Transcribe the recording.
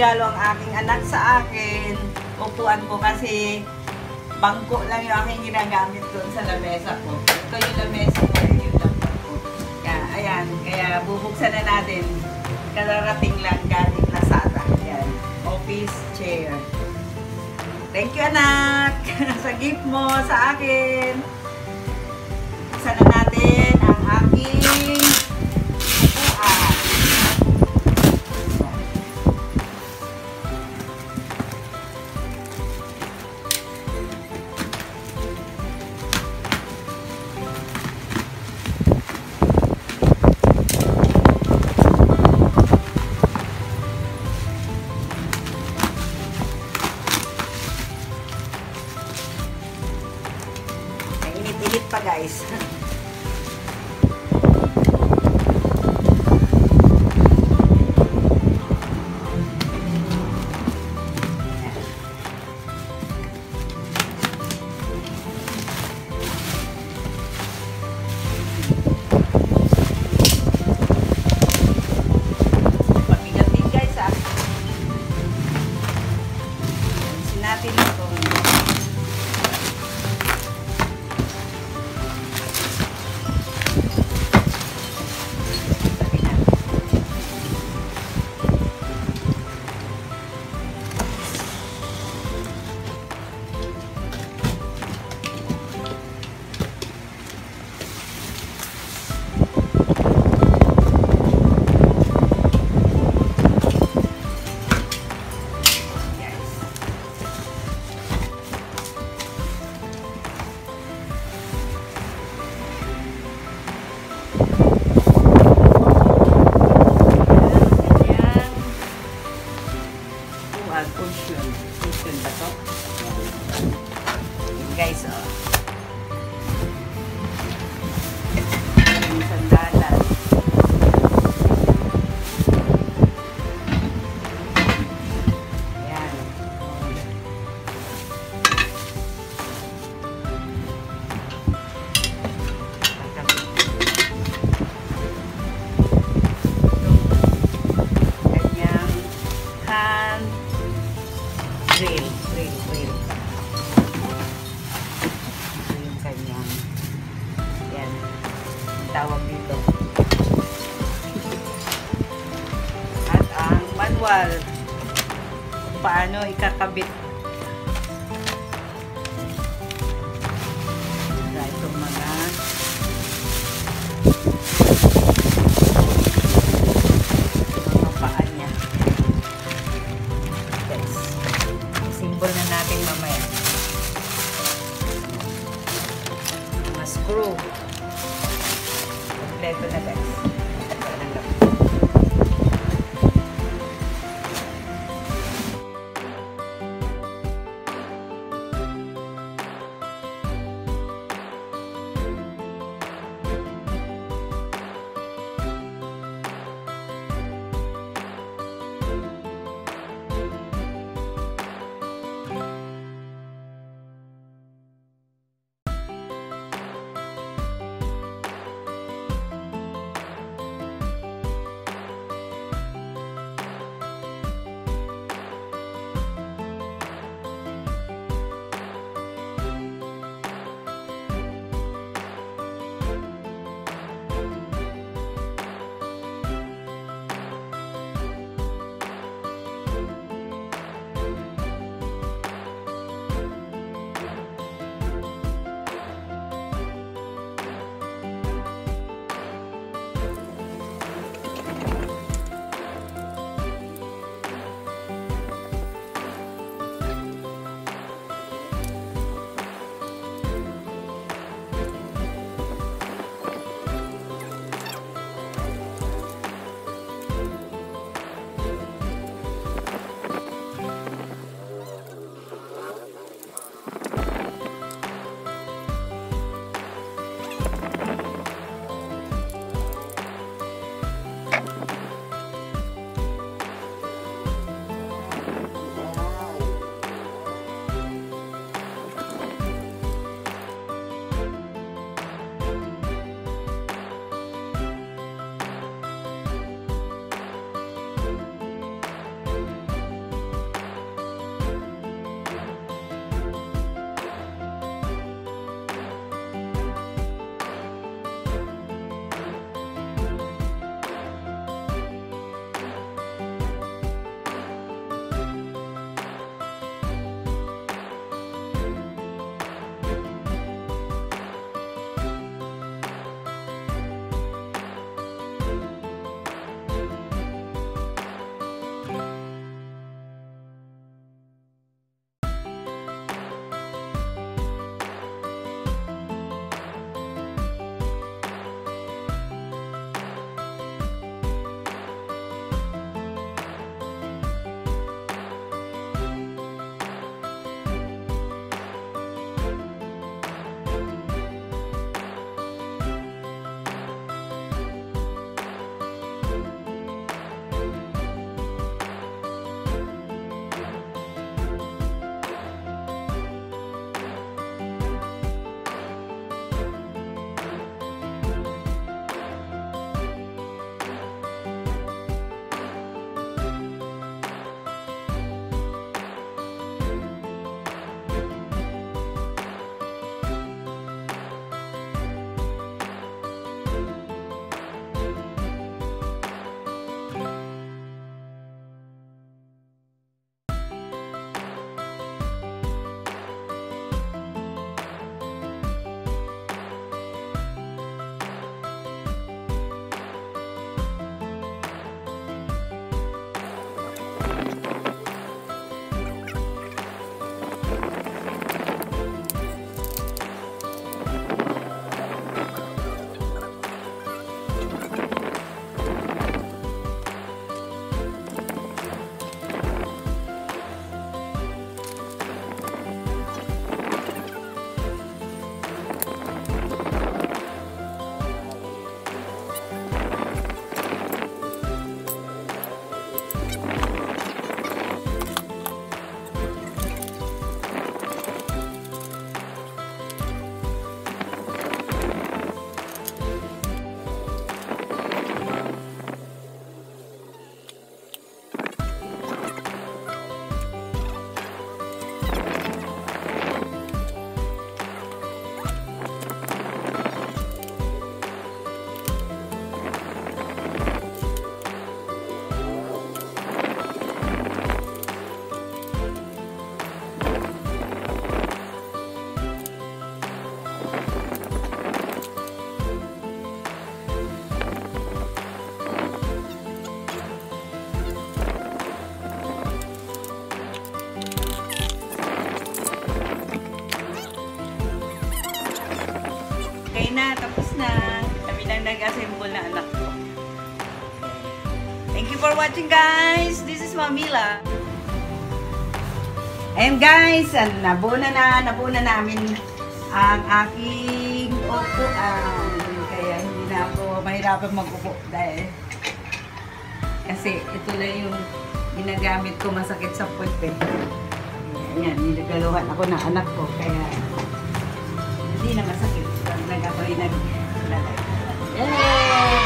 nagregalo ang aking anak sa akin. Upuan ko kasi bangko lang yung aking ginagamit doon sa lamesa ko. Ito yung lamesa ko, yung laptop ko. Kaya, ayan, kaya bubuksan na natin. Kararating lang galing Lazada. Ayan, office chair. Thank you, anak, sa gift mo sa akin. Buksan na natin ang aking upuan. Init pa guys. Pabigat din guys ah. Alisin natin ito. Cushion ba to? Guys, oh. Yung sandalan. Ayan. Ganyang hand drill. Ito yung kanyang, yan, tawag dito. At ang manual kung paano ikakabit. Itong mga paan niya. Yes. Simbol na natin mamaya. Screw. Kompleto na guys. Okay na, tapos na. Kami lang nag-assemble na anak ko. Thank you for watching, guys. This is Mamila. Ayan, guys. Nabuo na namin ang aking upuan. Kaya hindi na ako mahirapan mag-upo dahil kasi ito lang yung ginagamit ko, masakit sa puwet. Ayan, nilagaluhan ako ng anak ko. Kaya hindi na masakit. Pag nag-ako'y nag-lalagay. Yay!